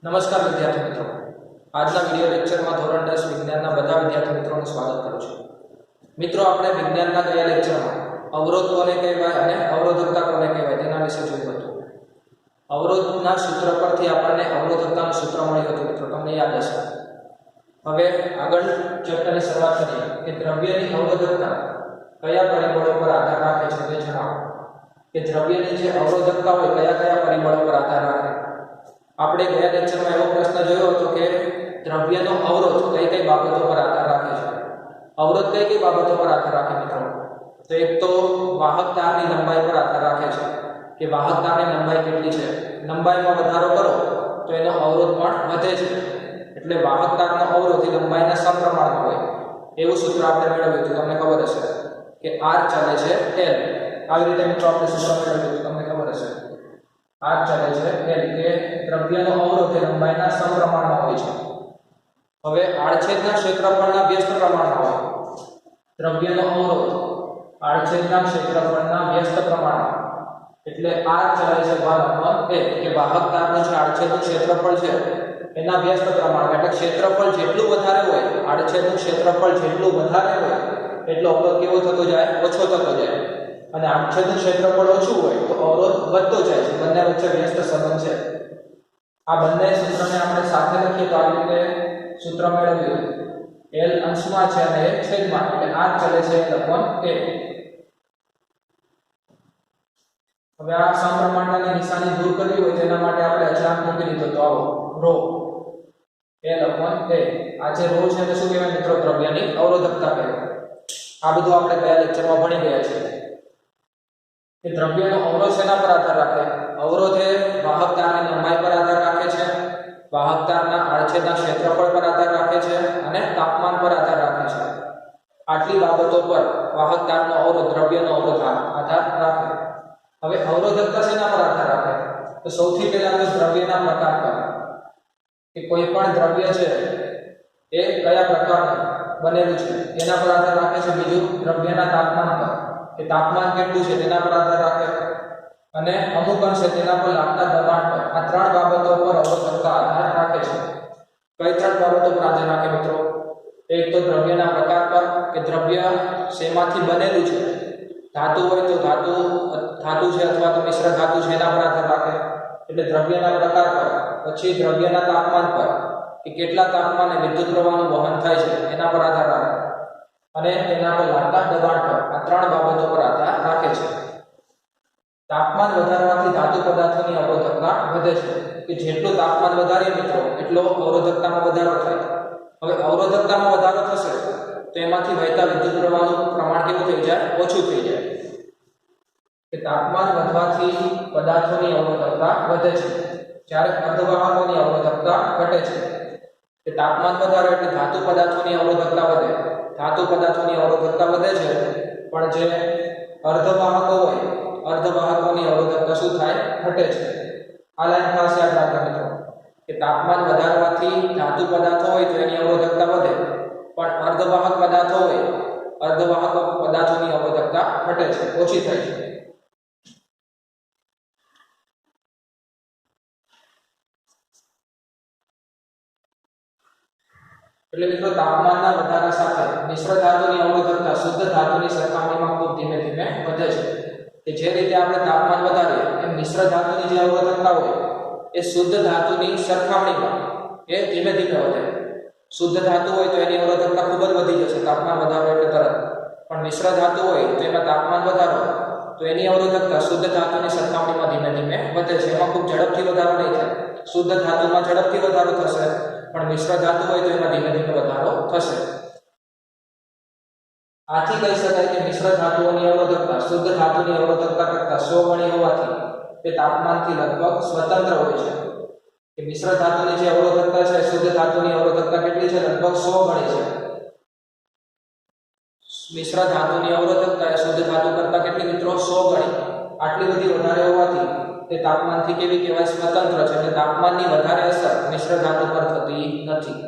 નમસ્કાર વિદ્યાર્થી મિત્રો, આજના વિડિયો લેક્ચરમાં ધોરણ 10 વિજ્ઞાનના બધા વિદ્યાર્થી મિત્રોનું સ્વાગત કરું છું. મિત્રો, આપણે વિજ્ઞાનના ગયા લેક્ચરમાં અવરોધ કોને કહેવાય અને અવરોધકતા કોને કહેવાય તેના વિશે જોયું હતું. અવરોધના સૂત્ર પરથી આપણને અવરોધકતાનું સૂત્ર મળ્યું હતું મિત્રો, તમને યાદ હશે. હવે આગળ ચેપ્ટરની શરૂઆત કરીએ કે દ્રવ્યની અવરોધકતા કયા પરિબળો પર આધાર રાખે છે તે જણાવો. કે દ્રવ્યની જે અવરોધકતા હોય કયા કયા પરિબળો પર આધાર રાખે. આપણે ગયા લેક્ચરમાં એવો પ્રશ્ન જોયો હતો કે દ્રવ્યનો અવરોધ કઈ કઈ બાબતો પર આધાર રાખે છે. અવરોધ કઈ કઈ બાબતો પર આધાર રાખે મિત્રો? તો એક તો વાહક તારની લંબાઈ પર આધાર રાખે છે કે વાહક તારની લંબાઈ કેટલી છે. લંબાઈમાં વધારો કરો તો એનો અવરોધ પણ વધે છે. એટલે વાહક તારનો અવરોધ એ લંબાઈના સમપ્રમાણમાં હોય એવું સૂત્ર આપણે મેળવ્યું હતું. તમને ખબર હશે કે r ચાલે છે l. આવી રીતે મિત્રો આપણે સૂત્ર મેળવ્યું હતું, તમને ખબર હશે. r ચાલે છે l કે દ્રવ્યનો અવરોધ એ લંબાઈના સમપ્રમાણમાં હોય છે. હવે આડછેદના ક્ષેત્રફળના વ્યસ્ત પ્રમાણમાં હોય. દ્રવ્યનો અવરોધ આડછેદના ક્ષેત્રફળના વ્યસ્ત પ્રમાણમાં, એટલે r ચાલે છે 1/l કે વાહક તારનું જે આડછેદનું ક્ષેત્રફળ છે એના વ્યસ્ત પ્રમાણમાં. એટલે ક્ષેત્રફળ જેટલું વધારે હોય, આડછેદનું ક્ષેત્રફળ જેટલું વધારે હોય એટલો અવરોધ કેવો થતો જાય? ઓછો થતો જાય. અને આડછેદનું ક્ષેત્રફળ ઓછું હોય તો અવરોધ વધતો જાય છે. બંને વચ્ચે વ્યસ્ત સંબંધ છે. આ બંને સૂત્રને આપણે સાથે લખીએ તો આ રીતે સૂત્ર મેળવ્યું. l અંશમાં છે અને l છેદમાં, એટલે r ચાલે છે l/a. હવે આ સમપ્રમાણતાની નિશાની દૂર કરવી હોય તેના માટે આપણે અચળાંક મૂકી દીધો. તો આવો ρ l/a. આ જે ρ છે તે શું કહેવાય મિત્રો? દ્રવ્યની અવરોધકતા કહેવાય. આ બધું આપણે ગયા લેક્ચરમાં ભણી ગયા છીએ. કે દ્રવ્યનો અવરોધ શેના પર આધાર રાખે? અવરોધ એ વાહક તારની લંબાઈ પર આધાર રાખે છે, વાહક તારના આડછેદના ક્ષેત્રફળ પર આધાર રાખે છે અને તાપમાન પર આધાર રાખે છે. આટલી બાબતો પર વાહક તારનો અવરોધ, દ્રવ્યનો અવરોધ આધાર રાખે. હવે અવરોધકતા શેના પર આધાર રાખે? તો સૌથી પહેલા તો દ્રવ્યના પ્રકાર પર. કે કોઈ પણ દ્રવ્ય છે એ કયા પ્રકારનું બનેલું છે તેના પર આધાર રાખે છે. બીજું દ્રવ્યના તાપમાન પર, કે તાપમાન કેટલું છે તેના પર આધાર રાખે. અને અમુક અંશે તેના પર લાગતા દબાણ પર. આ ત્રણ બાબતો પર અવરોધકતા આધાર રાખે છે. કઈ ત્રણ બાબતો પર આધાર રાખે મિત્રો? એક તો દ્રવ્યના પ્રકાર પર, કે દ્રવ્ય શેમાંથી બનેલું છે. ધાતુ હોય તો ધાતુ છે અથવા તો મિશ્ર ધાતુ છે એના પર આધાર રાખે, એટલે દ્રવ્યના પ્રકાર પર. પછી દ્રવ્યના તાપમાન પર, કે કેટલા તાપમાને વિદ્યુત પ્રવાહનું વહન થાય છે એના પર આધાર રાખે. અને તેના પર લાગતા દબાણ પર. આ ત્રણ બાબતો પર આધાર રાખે છે. તાપમાન વધારવાથી ધાતુ પદાર્થોની અવરોધકતા વધે છે. કે જેટલું તાપમાન વધારે મિત્રો એટલો અવરોધકતામાં વધારો થાય. હવે અવરોધકતામાં વધારો થશે તો એમાંથી વહેતા વિદ્યુત પ્રવાહનું પ્રમાણ કેવું થઈ જાય? ઓછું થઈ જાય. કે તાપમાન વધવાથી પદાર્થોની અવરોધકતા વધે છે, જ્યારે અર્ધવાહકોની અવરોધકતા ઘટે છે. કે તાપમાન વધારે એટલે ધાતુ પદાર્થોની અવરોધકતા વધે. ધાતુ પદાર્થોની અવરોધકતા વધે છે, પણ જે અર્ધવાહકો હોય અર્ધવાહકોની અવરોધકતા શું થાય? ઘટે છે. આ લાઈન ખાસ યાદ રાખજો મિત્રો. કે તાપમાન વધારવાથી ધાતુ પદાર્થો હોય તો એની અવરોધકતા વધે, પણ અર્ધવાહક પદાર્થો હોય અર્ધવાહક પદાર્થોની અવરોધકતા ઘટે છે, ઓછી થાય છે. એટલે મિત્રો તાપમાનના વધારા સાથે મિશ્ર ધાતુની અવરોધકતા શુદ્ધ ધાતુની સરખામણીમાં ખૂબ ધીમે ધીમે વધે છે. કે જે રીતે આપણે તાપમાન વધારીએ એમ મિશ્ર ધાતુની જે અવરોધકતા હોય એ શુદ્ધ ધાતુની સરખામણીમાં એ ધીમે ધીમે વધે. શુદ્ધ ધાતુ હોય તો એની અવરોધકતા ખૂબ જ વધી જશે તાપમાન વધારો એટલે તરત. પણ મિશ્ર ધાતુ હોય તો એમાં તાપમાન વધારો તો એની અવરોધકતા શુદ્ધ ધાતુની સરખામણીમાં ધીમે ધીમે વધે છે. એમાં ખૂબ ઝડપથી વધારો નહીં થાય. શુદ્ધ ધાતુમાં ઝડપથી વધારો થશે, પણ મિશ્ર ધાતુ હોય તો એમાં ધીમે ધીમે વધારો થશે. આથી કહી શકાય કે મિશ્ર ધાતુઓની અવરોધકતા શુદ્ધ ધાતુની અવરોધકતા કરતાં 100 ગણી હોવાથી તે તાપમાનથી લગભગ સ્વતંત્ર હોય છે. કે મિશ્ર ધાતુની જે અવરોધકતા છે શુદ્ધ ધાતુની અવરોધકતા કેટલી છે? લગભગ 100 ગણી છે. મિશ્ર ધાતુની અવરોધકતા એ શુદ્ધ ધાતુ કરતાં કેટલી મિત્રો? 100 ગણી. આટલી બધી વધારે હોવાથી તે તાપમાનથી કેવી કહેવાય? સ્વતંત્ર છે. એટલે તાપમાનની વધારે અસર મિશ્ર ધાતુ પર થતી નથી.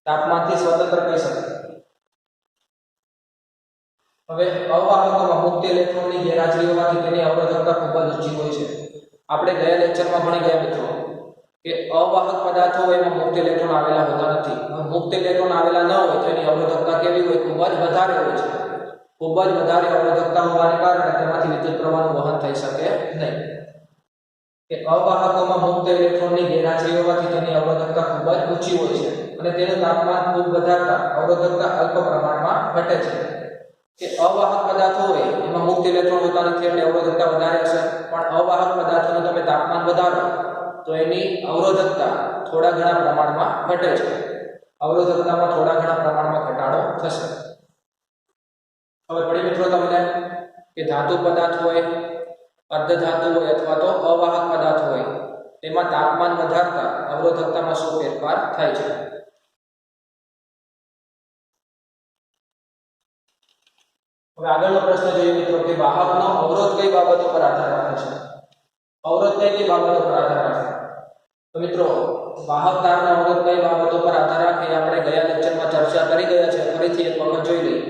તાપમાનથી સ્વતંત્ર કહી શકાય. હવે અવાહકોમાં મુક્ત ઇલેક્ટ્રોનની ગેરહાજરી હોવાથી તેની અવરોધકતા ખૂબ જ ઊંચી હોય છે. આપણે ગયા લેક્ચરમાં ભણી ગયા મિત્રો કે અવાહક પદાર્થો હોય એમાં મુક્ત ઇલેક્ટ્રોન આવેલા હોતા નથી. મુક્ત ઇલેક્ટ્રોન આવેલા ન હોય તો એની અવરોધકતા કેવી હોય? ખૂબ જ વધારે હોય છે. ખૂબ જ વધારે અવરોધકતા હોવાને કારણે તેમાંથી વિદ્યુત પ્રવાહનું વહન થઈ શકે નહીં. કે અવાહકોમાં મુક્ત ઇલેક્ટ્રોનની ગેરહાજરી હોવાથી તેની અવરોધકતા ખૂબ જ ઊંચી હોય છે અને તેનું તાપમાન ખૂબ વધારતા અવરોધકતા અલ્પ પ્રમાણમાં ઘટે છે. કે અવાહક પદાર્થો હોય એમાં મુક્ત ઇલેક્ટ્રોન હોતા નથી એટલે અવરોધકતા વધારે હશે, પણ અવાહક પદાર્થોનું તમે તાપમાન વધારો તો એની અવરોધકતા થોડા ઘણા પ્રમાણમાં ઘટે છે. અવરોધકતામાં થોડા ઘણા પ્રમાણમાં ઘટાડો થશે. હવે પડી મિત્રો તમને કે ધાતુ પદાર્થ હોય, અર્ધધાતુ હોય અથવા તો અવાહક પદાર્થ હોય તેમાં તાપમાન વધારતા અવરોધકતામાં શું ફેરફાર થાય છે? હવે આગળનો પ્રશ્ન જોઈએ મિત્રો કે વાહકનો અવરોધ કઈ બાબતો પર આધાર રાખે છે? અવરોધ કઈ બાબતો પર આધાર રાખે? તો મિત્રો વાહક તારનો અવરોધ કઈ બાબતો પર આધાર રાખે આપણે ગયા લેક્ચરમાં ચર્ચા કરી ગયા છે. ફરીથી એક વખત જોઈ લઈએ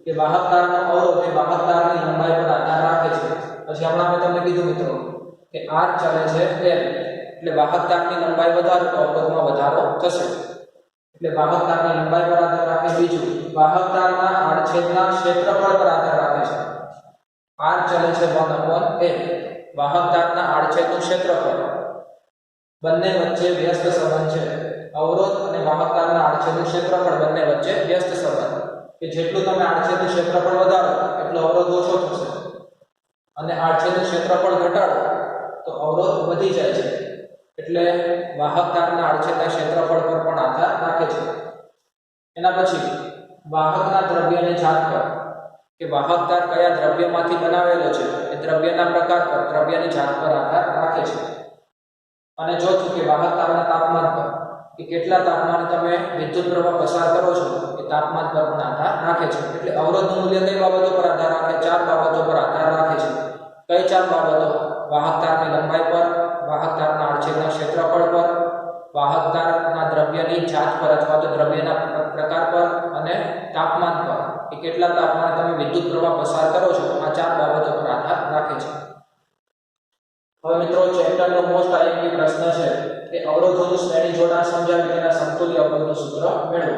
કે વાહક તારનો અવરોધ એ વાહક તારની લંબાઈ પર આધાર રાખે છે. પછી હમણાં મેં તમને કીધું મિત્રો કે R ચાલે છે L, એટલે વાહક તારની લંબાઈ વધારો તો અવરોધમાં વધારો થશે. એટલે વાહક તારની લંબાઈ પર આધાર રાખે. બીજું, વાહક તારના આડછેદના ક્ષેત્રફળ પર આધાર રાખે છે. R ચાલે છે 1/L, વાહક તારના આડછેદનું ક્ષેત્રફળ. બંને વચ્ચે વ્યસ્ત સંબંધ છે. અવરોધ અને વાહક તારના આડછેદનું ક્ષેત્રફળ બંને વચ્ચે વ્યસ્ત સંબંધ. કે જેટલું તમે આડછેદનું ક્ષેત્રફળ વધારો એટલો અવરોધ ઓછો થશે અને આડછેદનું ક્ષેત્રફળ ઘટાડો તો અવરોધ વધી જાય છે. એટલે વાહક તારના આડછેદના ક્ષેત્રફળ પર પણ આધાર રાખે છે. એના પછી વાહકના દ્રવ્યની જાત પર, કે વાહક તાર કયા દ્રવ્યમાંથી બનાવેલો છે એ દ્રવ્યના પ્રકાર પર, દ્રવ્યની જાત પર આધાર રાખે છે. અને ચોથું કે વાહક તારના તાપમાન પર, કે કેટલા તાપમાને તમે વિદ્યુત પ્રવાહ પસાર કરો છો એ તાપમાન પર પણ આધાર રાખે છે. એટલે અવરોધનું મૂલ્ય કઈ બાબતો પર આધાર રાખે? 4 બાબતો પર આધાર રાખે છે. કઈ 4 બાબતો? વાહક તારની લંબાઈ પર, વાહક તારના આડછેદના ક્ષેત્રફળ પર, વાહક તારના દ્રવ્યની જાત પર અથવા તો દ્રવ્યના પ્રકાર પર અને તાપમાન પર, કે કેટલા તાપમાને તમે વિદ્યુત પ્રવાહ પસાર કરો છો. આ 4 બાબતો પર આધાર રાખે છે. હવે મિત્રો ચેપ્ટરનો મોસ્ટ આઈએમપી પ્રશ્ન છે કે અવરોધોનું શ્રેણી જોડાણ સમજાવી તેના સમતુલ્ય અવરોધનું સૂત્ર મેળવો.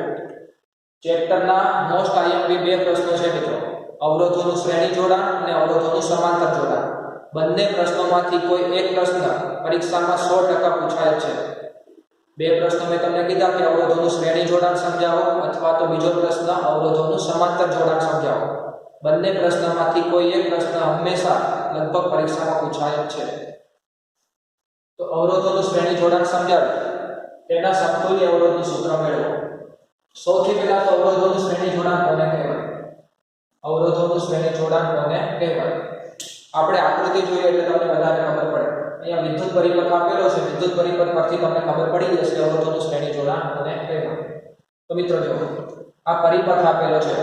ચેપ્ટરના મોસ્ટ આઈએમપી 2 પ્રશ્નો છે મિત્રો, અવરોધોનું શ્રેણી જોડાણ અને અવરોધોનું સમાંતર જોડાણ. બંને પ્રશ્નોમાંથી કોઈ એક પ્રશ્ન પરીક્ષામાં 100% પૂછાય છે. 2 પ્રશ્નો મેં તમને કીધા કે અવરોધોનું શ્રેણી જોડાણ સમજાવો અથવા તો બીજો પ્રશ્ન અવરોધોનું સમાંતર જોડાણ સમજાવો. બંને પ્રશ્નોમાંથી કોઈ એક પ્રશ્ન હંમેશા લગભગ પરીક્ષામાં પૂછાય છે. તો અવરોધોનું શ્રેણી જોડાણ સમજાવી તેના સમતુલ્ય અવરોધનું સૂત્ર મેળવો. સૌથી પહેલા તો અવરોધોનું શ્રેણી જોડાણ કોને કહેવાય? અવરોધોનું શ્રેણી જોડાણ કોને કહેવાય? આપણે આકૃતિ જોઈએ એટલે તમને વધારે ખબર પડે. અહીંયા વિદ્યુત પરિપથ આપેલો છે, વિદ્યુત પરિપથ પરથી તમને ખબર પડી જશે અવરોધોનું શ્રેણી જોડાણ કોને કહેવાય. તો મિત્રો જો આ પરિપથ આપેલો છે,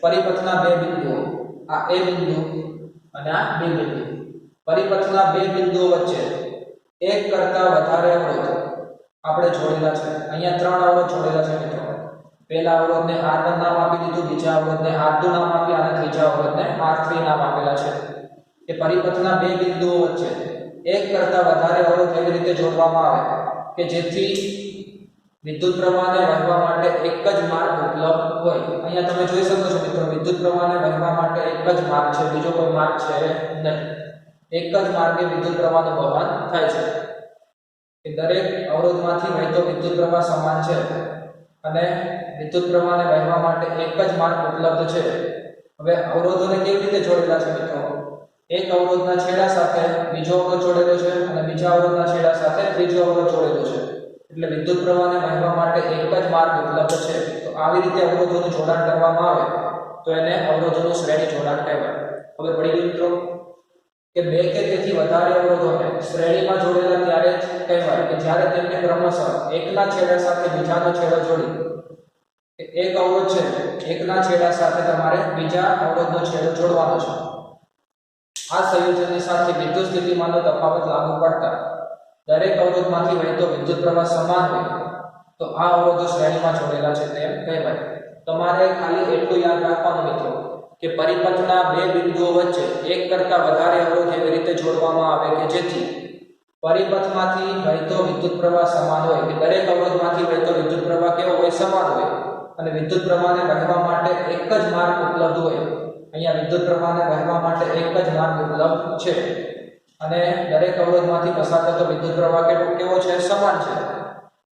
પરિપથના 2 બિંદુઓ, આ A બિંદુ અને આ B બિંદુ. પરિપથના 2 બિંદુઓ વચ્ચે એક કરતા વધારે અવરોધ આપણે જોડેલા છે. અહીંયા 3 અવરોધ જોડેલા છે મિત્રો. પહેલા અવરોધને R1 નામ આપી દીધું, બીજા અવરોધને R2 નામ આપ્યા અને ત્રીજા અવરોધને R3 નામ આપેલા છે. કે પરિપથના 2 બિંદુઓ વચ્ચે એક કરતા વધારે અવરોધ એવી રીતે જોડવામાં આવે કે જેથી વિદ્યુત પ્રવાહને વહેવા માટે એક જ માર્ગ ઉપલબ્ધ હોય. અહીંયા તમે જોઈ શકો છો મિત્રો, વિદ્યુત પ્રવાહને વહેવા માટે એક જ માર્ગ છે, બીજો કોઈ માર્ગ છે નહીં. એક જ માર્ગે વિદ્યુત પ્રવાહનું વહન થાય છે. કે દરેક અવરોધમાંથી વહેતો વિદ્યુત પ્રવાહ સમાન છે અને વિદ્યુત પ્રવાહને વહેવા માટે એક જ માર્ગ ઉપલબ્ધ છે. હવે અવરોધોને કેવી રીતે જોડેલા છે મિત્રો? એક અવરોધના છેડા સાથે બીજો અવરોધ જોડેલો છે અને બીજા અવરોધના છેડા સાથે ત્રીજો અવરોધ જોડેલો છે. એટલે વિદ્યુત પ્રવાહને વહેવા માટે એક જ માર્ગ ઉપલબ્ધ છે. તો આવી રીતે અવરોધોનું જોડાણ કરવામાં આવે તો એને અવરોધોનું શ્રેણી જોડાણ કહેવાય. ખબર પડી ગઈ મિત્રો? કે 2 કે તેથી વધારે અવરોધોને શ્રેણીમાં જોડેલા ત્યારે જ કહેવાય કે જ્યારે તેમને ક્રમશઃ એકના છેડા સાથે બીજાનો છેડો જોડી, એક અવરોધ છે, એકના છેડા સાથે તમારે બીજા અવરોધનો છેડો જોડવાનો છે. આ સંયોજનની સાથે વિદ્યુત સ્થિતિમાનનો તફાવત લાગુ પડતા દરેક અવરોધમાંથી વહેતો વિદ્યુત પ્રવાહ સમાન હોય તો આ અવરોધો શ્રેણીમાં જોડેલા છે તેમ કહેવાય. તમારે ખાલી એટલું યાદ રાખવાનું મિત્રો કે પરિપથના 2 બિંદુઓ વચ્ચે એક કરતા વધારે અવરોધ એવી રીતે જોડવામાં આવે કે જેથી પરિપથમાંથી વહેતો વિદ્યુત પ્રવાહ સમાન હોય કે દરેક અવરોધમાંથી વહેતો વિદ્યુત પ્રવાહ કેવો હોય સમાન હોય અને વિદ્યુત પ્રવાહને વહેવા માટે એક જ માર્ગ ઉપલબ્ધ હોય અહીંયા વિદ્યુત પ્રવાહને વહેવા માટે એક જ માર્ગ ઉપલબ્ધ છે અને દરેક અવરોધમાંથી પસાર થતો વિદ્યુત પ્રવાહ કેવો છે સમાન છે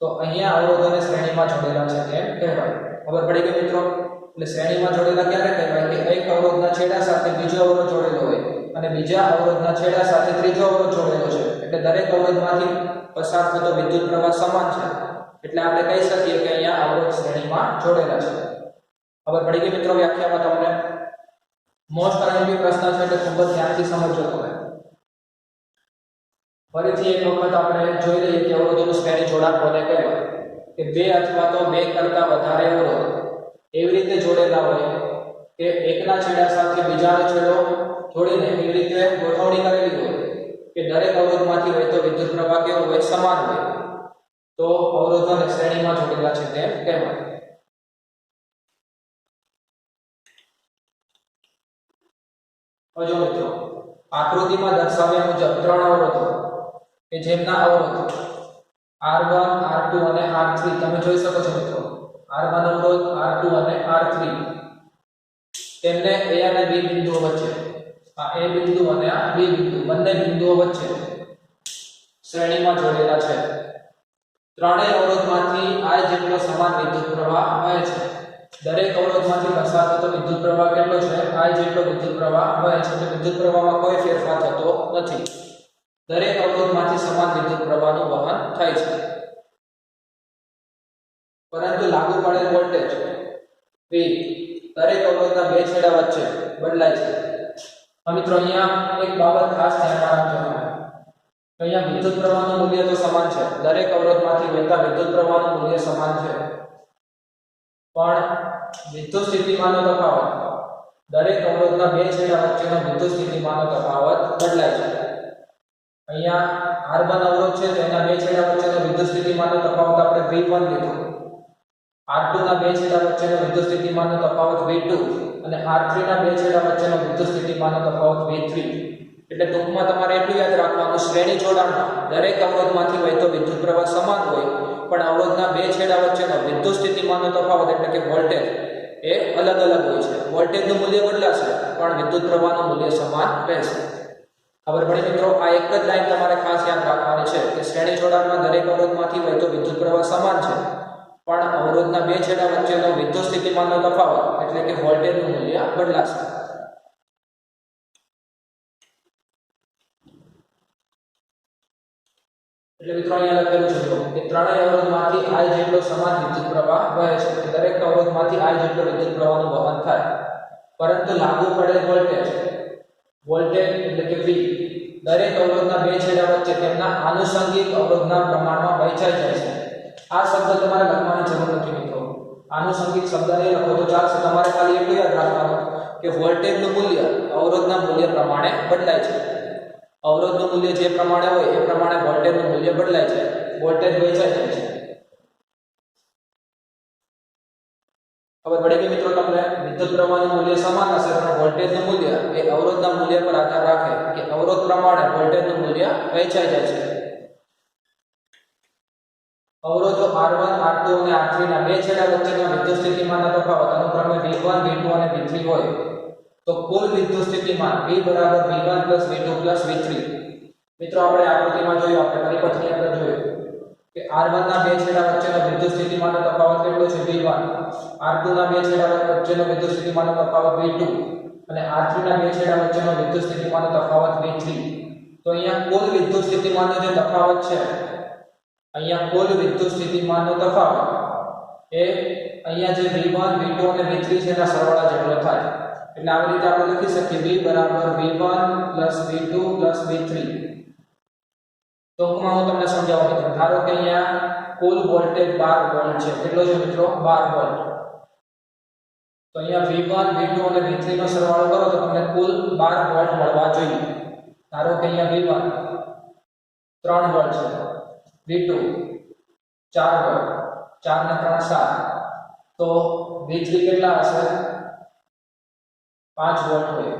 તો અહીંયા અવરોધોને શ્રેણીમાં જોડેલા છે તેમ કહેવાય ખબર પડી ગઈ મિત્રો એટલે શ્રેણીમાં જોડેલા ક્યારે કહેવાય કે એક અવરોધના છેડા સાથે બીજો અવરોધ જોડેલો હોય અને બીજા અવરોધના છેડા સાથે ત્રીજો અવરોધ જોડેલો છે એટલે દરેક અવરોધમાંથી પસાર થતો વિદ્યુત પ્રવાહ સમાન છે એટલે આપણે કહી શકીએ કે અહીંયા અવરોધ શ્રેણીમાં જોડેલા છે ખબર પડી ગઈ મિત્રો વ્યાખ્યામાં તમને મોસ્ટ આઈએમપી પ્રશ્ન છે એટલે ખૂબ જ ધ્યાનથી સમજજો તમે ફરીથી એક વખત આપણે જોઈ લઈએ કે અવરોધોનું શ્રેણી જોડાણ કોને કહેવાય કે બે અથવા તો બે કરતા વધારે અવરોધ એવી રીતે જોડેલા હોય કે એકના છેડા સાથે બીજાનો છેડો જોડીને એવી રીતે ગોઠવણી કરેલી હોય કે દરેક અવરોધમાંથી વહેતો વિદ્યુત પ્રવાહ કેવો હોય સમાન હોય તો અવરોધોને શ્રેણીમાં જોડેલા છે તેમ કહેવાય જો મિત્રો આકૃતિમાં દર્શાવ્યા મુજબ ત્રણ અવરોધો કે જેમના અવરોધ R1 R2 અને R3 તમે જોઈ શકો છો મિત્રો R1 અવરોધ R2 અને R3 તેમને A અને B બિંદુઓ વચ્ચે આ A બિંદુ અને આ B બિંદુ બંને બિંદુઓ વચ્ચે શ્રેણીમાં જોડેલા છે ત્રણેય અવરોધમાંથી I જેટલો સમાન વિદ્યુત પ્રવાહ વહે છે દરેક અવરોધમાંથી પસાર થતો વિદ્યુત પ્રવાહ કેટલો છે I જેટલો વિદ્યુત પ્રવાહ વહે છે એટલે વિદ્યુત પ્રવાહમાં કોઈ ફેરફાર થતો નથી દરેક અવરોધમાંથી સમાન વિદ્યુત પ્રવાહનું વહન થાય છે પરંતુ લાગુ પડેલ વોલ્ટેજ V દરેક અવરોધના બે છેડા વચ્ચે બદલાય છે મિત્રો અહીંયા એક બાબત ખાસ ધ્યાનમાં રાખજો અહીંયા વિદ્યુત પ્રવાહનું મૂલ્ય તો સમાન છે દરેક અવરોધમાંથી વહેતા વિદ્યુત પ્રવાહનું મૂલ્ય સમાન છે પણ વિદ્યુત સ્થિતિમાનનો તફાવત દરેક અવરોધના બે છેડા વચ્ચેનો વિદ્યુત સ્થિતિમાનનો તફાવત બદલાય છે અહીંયા R1 અવરોધ છે તેના બે છેડા વચ્ચેનો વિદ્યુત સ્થિતિમાનનો તફાવત આપણે V1 લીધો R2 ના બે છેડા વચ્ચેનો વિદ્યુત સ્થિતિમાનનો તફાવત V2 અને R3 ના બે છેડા વચ્ચેનો વિદ્યુત સ્થિતિમાનનો તફાવત V3 એટલે ટૂંકમાં તમારે એટલું યાદ રાખવાનું શ્રેણી જોડાણમાં દરેક અવરોધમાંથી વહેતો વિદ્યુત પ્રવાહ સમાન હોય પણ અવરોધના બે છેડા વચ્ચેનો વિદ્યુત સ્થિતિમાનનો તફાવત એટલે કે વોલ્ટેજ એ અલગ અલગ હોય છે વોલ્ટેજનું મૂલ્ય બદલાશે પણ વિદ્યુત પ્રવાહનું મૂલ્ય સમાન રહેશે ખબર પડી મિત્રો આ એક જ લાઈન તમારે ખાસ યાદ રાખવાની છે કે શ્રેણી જોડાણમાં દરેક અવરોધમાંથી વહેતો વિદ્યુત પ્રવાહ સમાન છે પણ અવરોધના બે છેડા વચ્ચેનો વિદ્યુત સ્થિતિમાનનો તફાવત એટલે કે વોલ્ટેજનું મૂલ્ય બદલાશે એટલે મિત્રો અહીંયા લખેલું છે કે ત્રણેય અવરોધમાંથી I જેટલો સમાન વિદ્યુત પ્રવાહ વહે છે દરેક અવરોધમાંથી I જેટલો વિદ્યુત પ્રવાહનું વહન થાય પરંતુ લાગુ પડેલ વોલ્ટેજ એટલે કે V દરેક અવરોધના બે છેડા વચ્ચે તેમના આનુષંગિક અવરોધના પ્રમાણમાં વહેંચાઈ જાય છે આ શબ્દ તમારે લખવાની જરૂર નથી મિત્રો આનુષંગિક શબ્દ નહીં લખો તો ચાલશે તમારે ખાલી એટલું યાદ રાખવાનું કે વોલ્ટેજનું મૂલ્ય અવરોધના મૂલ્ય પ્રમાણે બદલાય છે અવરોધનું મૂલ્ય જે પ્રમાણે હોય એ પ્રમાણે વોલ્ટેજનું મૂલ્ય બદલાય છે વોલ્ટેજ વહેંચાઈ જાય છે ખબર પડી ગઈ મિત્રો તમને વિદ્યુત પ્રવાહનું મૂલ્ય સમાન હશે પણ વોલ્ટેજનું મૂલ્ય એ અવરોધના મૂલ્ય પર આધાર રાખે કે અવરોધ પ્રમાણે વોલ્ટેજનું મૂલ્ય વહેંચાઈ જાય છે અવરોધો R1 R2 અને R3 ના બે છેડા વચ્ચેના વિદ્યુત સ્થિતિમાનના તફાવત અનુક્રમે V1 V2 અને V3 હોય તો કુલ વિદ્યુત સ્થિતિમાન V બરાબર V1 V2 V3 મિત્રો આપણે આકૃતિમાં જોયું આપણે પરિપથની અંદર જોયું કે R1 ના બે છેડા વચ્ચેનો વિદ્યુત સ્થિતિમાનનો તફાવત કેટલો છે V1 R2 ના બે છેડા વચ્ચેનો વિદ્યુત સ્થિતિમાનનો તફાવત V2 અને R3 ના બે છેડા વચ્ચેનો વિદ્યુત સ્થિતિમાનનો તફાવત V3 તો અહીંયા કુલ વિદ્યુત સ્થિતિમાનનો જે તફાવત છે અહીંયા કુલ વિદ્યુત સ્થિતિમાનનો તફાવત એ અહીંયા જે V1 V2 અને V3 છે એના સરવાળા જેટલો થાય એટલે આવી રીતે આપણે લખી શકીએ V બરાબર V1 V2 V3 ટૂંકમાં હું તમને સમજાવું મિત્રો ધારો કે અહીંયા કુલ વોલ્ટેજ 12 વોલ્ટ છે કેટલો છે મિત્રો 12 વોલ્ટ તો અહીંયા V1 V2 અને V3 નો સરવાળો કરો તો તમને કુલ 12 વોલ્ટ મળવા જોઈએ ધારો કે અહીંયા V1 3 વોલ્ટ છે V2 4 વોલ્ટ 4 ને 3 7 તો V3 કેટલા હશે 5 વોલ્ટ હોય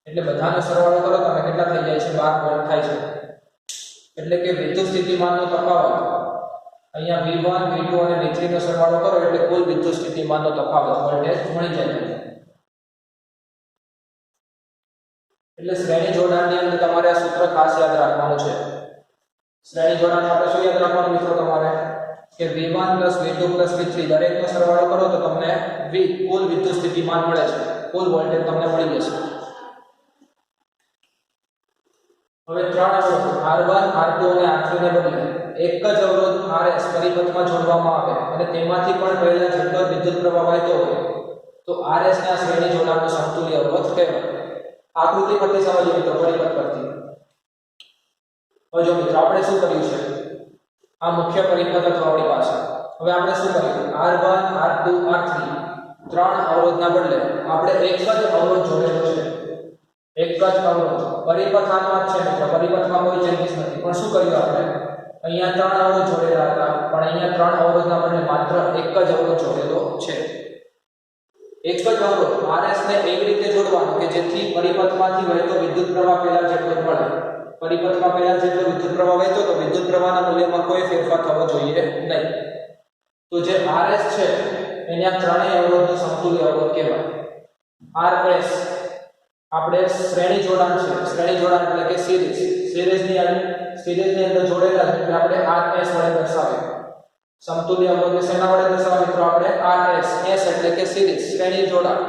એટલે બધાનો સરવાળો કરો તમે કેટલા થઈ જાય છે 12 વોલ્ટ થાય છે એટલે કે વિદ્યુત સ્થિતિમાનનો તફાવત અહીંયા V1 V2 અને V3 નો સરવાળો કરો એટલે કુલ વિદ્યુત સ્થિતિમાનનો તફાવત વોલ્ટેજ મળી જાય. એટલે શ્રેણી જોડાણની અંદર તમારે આ સૂત્ર ખાસ યાદ રાખવાનું છે. શ્રેણી જોડાણ માટે શું યાદ રાખવાનું મિત્રો તમારે કે V1 V2 V3 દરેકનો સરવાળો કરો તો તમને V કુલ વિદ્યુત સ્થિતિમાન મળે છે, કુલ વોલ્ટેજ તમને મળી જશે. હવે ત્રણ અવરોધ R1 R2 અને R3 ને બદલે એક જ અવરોધ RS પરિપથમાં જોડવામાં આવે અને તેમાંથી પણ પહેલા જેટલો વિદ્યુત પ્રવાહ વહેતો હોય તો RS ના શ્રેણી જોડાણનો સમતુલ્ય અવરોધ કહેવાય. આકૃતિ પરથી સમજીએ મિત્રો, પરિપથ પરથી. હવે જો મિત્રો આપણે શું કર્યું છે, આ મુખ્ય પરિપથ હતો આપણી પાસે. હવે આપણે શું કર્યું, R1 R2 R3 ત્રણ અવરોધના બદલે આપણે એક જ અવરોધ જોડેલો છે. એક જ અવરોધ પરિપથ આમાં જ છે મિત્રો, પરિપથમાં કોઈ ચેન્જીસ નથી. પણ શું કર્યું આપણે, અહીંયા ત્રણ અવરોધ જોડેલા હતા પણ અહીંયા ત્રણ અવરોધના બદલે માત્ર એક જ અવરોધ જોડેલો છે. એક જ અવરોધ RS ને એવી રીતે જોડવાનો કે જેથી પરિપથમાંથી વહેતો વિદ્યુત પ્રવાહ પહેલા જેટલો જ મળે. પરિપથમાં પહેલા જેટલો વિદ્યુત પ્રવાહ વહેતો તો વિદ્યુત પ્રવાહના મૂલ્યમાં કોઈ ફેરફાર થવો જોઈએ નહીં. તો જે RS છે એને આ ત્રણેય અવરોધનો સમતુલ્ય અવરોધ કહેવાય. RS આપણે શ્રેણી જોડાણ છે, શ્રેણી જોડાણ એટલે કે સિરીઝની અંદર જોડેલા છે એટલે આપણે RS વડે દર્શાવીએ. સમતુલ્ય અવરોધને શેના વડે દર્શાવીએ મિત્રો, આપણે RS. S એટલે કે સિરીઝ, શ્રેણી જોડાણ.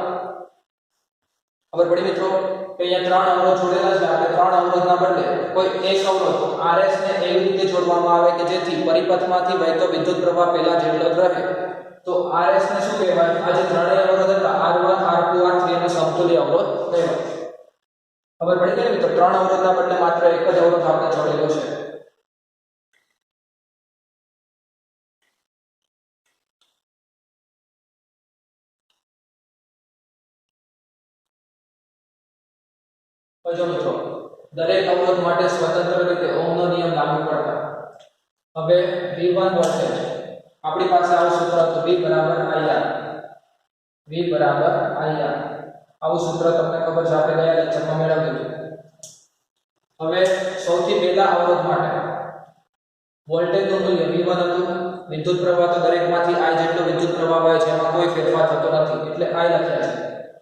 ખબર પડી મિત્રો કે અહીંયા ત્રણ અવરોધ જોડેલા છે, આપણે ત્રણ અવરોધના બદલે કોઈ એક અવરોધ RS ને એવી રીતે જોડવામાં આવે કે જેથી પરિપથમાંથી વહેતો વિદ્યુત પ્રવાહ પહેલા જેટલો જ રહે. તો RS ને શું કહેવાય, આ જે ત્રણેય અવરોધ હતા R1 R2 R3 એનો સમતુલ્ય અવરોધ કહેવાય. ખબર પડી ગઈ મિત્રો, ત્રણ અવરોધના બદલે માત્ર એક જ અવરોધ આપણે જોડેલો છે. જો મિત્રો દરેક અવરોધ માટે સ્વતંત્ર રીતે ઓહમનો નિયમ લાગુ પડતા. હવે V1 વોલ્ટેજ આપણી પાસે આવું સૂત્ર હતું, V બરાબર IR. V બરાબર IR આવું સૂત્ર તમને ખબર છે, આપણે ગયા લેક્ચરમાં મેળવ્યું. હવે સૌથી પહેલા અવરોધ માટે વોલ્ટેજનું મૂલ્ય V1 હતું. વિદ્યુત પ્રવાહ તો દરેકમાંથી I જેટલો વિદ્યુત પ્રવાહ વહે છે, એમાં કોઈ ફેરફાર થતો નથી એટલે I લખ્યા છે.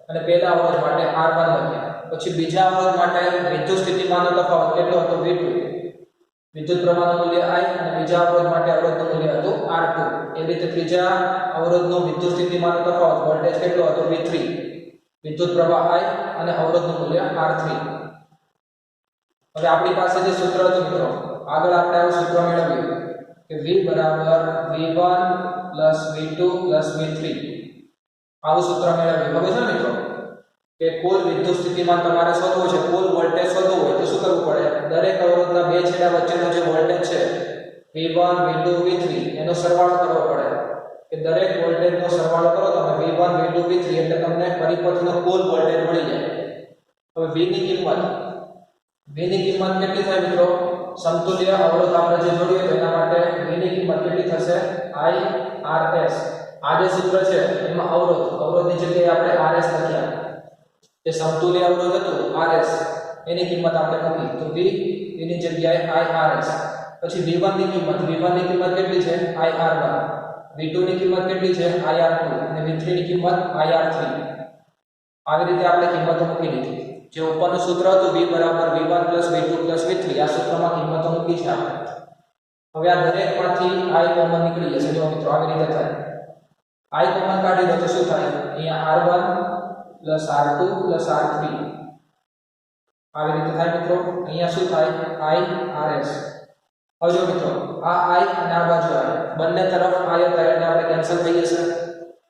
અને પહેલા અવરોધ માટે R1 લખ્યા. પછી બીજા અવરોધ માટે વિદ્યુત સ્થિતિમાનનો તફાવત કેટલો હતો, V2. વિદ્યુત પ્રવાહનું મૂલ્ય I અને બીજા અવરોધ માટે અવરોધનું મૂલ્ય હતું R2. એ રીતે ત્રીજા અવરોધનો વિદ્યુત સ્થિતિમાનનો તફાવત વોલ્ટેજ કેટલો હતો, V3. વિદ્યુત પ્રવાહ I અને અવરોધનું મૂલ્ય R3. હવે આપણી પાસે જે સૂત્ર હતું મિત્રો, આગળ આપણે આવું સૂત્ર મેળવ્યું કે V બરાબર V1 V2 V3. આવું સૂત્ર મેળવ્યું. ખબર છે મિત્રો કે કુલ વિદ્યુત સ્થિતિમાન તમારે શોધવું છે, કુલ વોલ્ટેજ શોધવું હોય તો શું કરવું પડે, દરેક અવરોધના બે છેડા વચ્ચેનો જે વોલ્ટેજ છે V1 V2 V3 એનો સરવાળો કરવો પડે. કે દરેક વોલ્ટેજનો સરવાળો કરો તમે V1 V2 V3 એટલે તમને પરિપથનો કુલ વોલ્ટેજ મળી જાય. હવે V ની કિંમત કેટલી થાય મિત્રો, સમતુલ્ય અવરોધ આપણે જે જોડ્યું એના માટે V ની કિંમત કેટલી થશે, IRS. આ જે સૂત્ર છે એમાં અવરોધની જગ્યાએ આપણે RS લખ્યા. જે સમતુલ્ય અવરોધ હતું RS એની કિંમત આપણે મૂકી તો V એની જગ્યાએ IRS. પછી V1 ની કિંમત કેટલી છે, IR1. V2 ની કિંમત કેટલી છે, IR2 અને V3 ની કિંમત IR3. આવી રીતે આપણે કિંમતો મૂકી દીધી. જે ઉપરનું સૂત્ર હતું V બરાબર V1 V2 V3, આ સૂત્રમાં કિંમતો મૂકી છે આપણે. હવે આ દરેકમાંથી I કોમન નીકળી જશે. જો મિત્રો આવી રીતે થાય, I કોમન કાઢી દો તો શું થાય, અહીંયા R1 R2 R3 આવી રીતે થાય મિત્રો. અહીંયા શું થાય, IRS. હવે જો મિત્રો આ I અને આ બાજુ I બંને તરફ I હતા એટલે આપણે કેન્સલ થઈ જશે.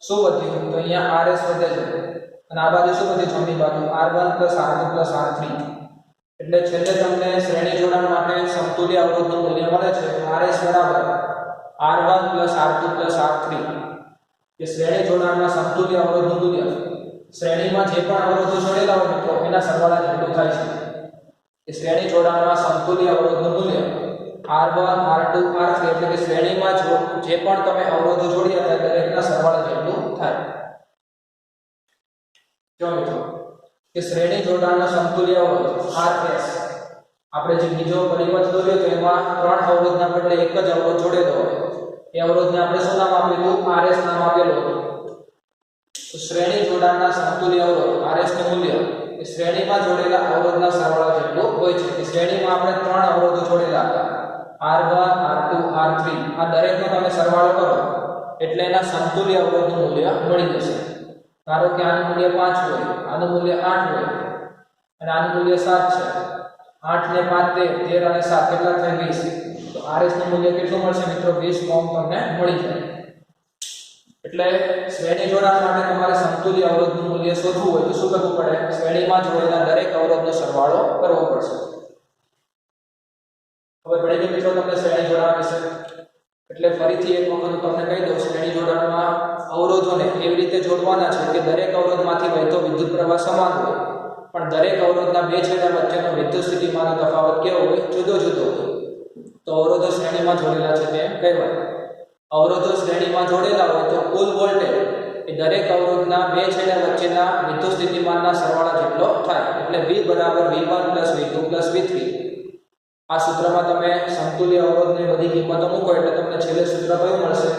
શું વધ્યું, તો અહીંયા RS વધે છે અને આ બાજુ શું વધ્યું, જમણી બાજુ R1 R2 R3. એટલે છેલ્લે તમને શ્રેણી જોડાણ માટે સમતુલ્ય અવરોધનું મૂલ્ય મળે છે RS બરાબર R1 R2 R3. કે શ્રેણી જોડાણમાં સમતુલ્ય અવરોધનું મૂલ્ય શ્રેણીમાં જે પણ અવરોધો જોડેલા હોય મિત્રો એના સરવાળા જેટલું થાય છે. કે શ્રેણી જોડાણમાં સમતુલ્ય અવરોધનું મૂલ્ય R1 R2 R3 એટલે કે શ્રેણીમાં જે પણ તમે અવરોધો જોડ્યા હતા દરેકના સરવાળા જેટલું થાય. જો મિત્રો કે શ્રેણી જોડાણનો સમતુલ્ય અવરોધ RS આપણે જે બીજો પરિપથ દોર્યો તો એમાં 3 અવરોધના બદલે એક જ અવરોધ જોડેલો હોય. એ અવરોધને આપણે શું નામ આપ્યું હતું? RS નામ આપેલું હતું. તો શ્રેણી જોડાણના સમતુલ્ય અવરોધ RS નું મૂલ્ય એ શ્રેણીમાં જોડેલા અવરોધના સરવાળા જેટલું હોય છે. એ શ્રેણીમાં આપણે 3 અવરોધો જોડેલા હતા, R1 R2 R3. આ દરેકનો તમે સરવાળો કરો એટલે એના સમતુલ્ય અવરોધનું મૂલ્ય મળી જશે. ધારો કે આનું મૂલ્ય 5 હોય, આનું મૂલ્ય 8 હોય અને આનું મૂલ્ય 7 છે. 8 ને 5 13 અને 7 કેટલા થાય? 20. તો RS નું મૂલ્ય કેટલું મળશે મિત્રો? 20 ઓહ્મ તમને મળી જાય. એટલે શ્રેણી જોડાણ માટે તમારે સમતુલ્ય અવરોધનું મૂલ્ય શોધવું હોય તો શું કરવું પડે? શ્રેણીમાં જોડેલા દરેક અવરોધનો સરવાળો કરવો પડશે. હવે પડી ગઈ મિત્રો તમને શ્રેણી જોડાણ વિશે. એટલે ફરીથી એક વખત તમને કહી દઉં, શ્રેણી જોડાણમાં અવરોધોને એવી રીતે જોડવાના છે કે દરેક અવરોધમાંથી વહેતો વિદ્યુત પ્રવાહ સમાન હોય, પણ દરેક અવરોધના બે છેડા વચ્ચેનો વિદ્યુત સ્થિતિમાનનો તફાવત કેવો હોય? જુદો જુદો હોય. તો અવરોધો શ્રેણીમાં જોડેલા છે તેમ કહેવાય. અવરોધો શ્રેણીમાં જોડેલા હોય તો કુલ વોલ્ટેજ એ દરેક અવરોધના બે છેડા વચ્ચેના વિદ્યુત સ્થિતિમાનના સરવાળા જેટલો થાય. એટલે V = V1 + V2 + V3. આ સૂત્રમાં તમે સમતુલ્ય અવરોધની બધી કિંમતો મૂકો એટલે તમને છેલ્લે સૂત્ર કયું મળશે?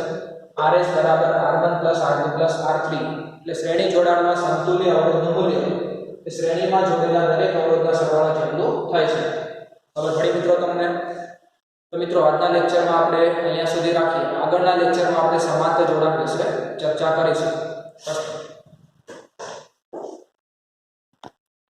RS = R1 + R2 + R3. એટલે શ્રેણી જોડાણમાં સમતુલ્ય અવરોધનું મૂલ્ય એ શ્રેણીમાં જોડેલા દરેક અવરોધના સરવાળા જેટલું થાય છે. હવે પડી મિત્રો તમને. તો મિત્રો આજના લેક્ચરમાં આપણે અહીંયા સુધી રાખીએ. આગળના લેક્ચરમાં આપણે સમાંતર જોડાણ વિશે ચર્ચા કરીશું.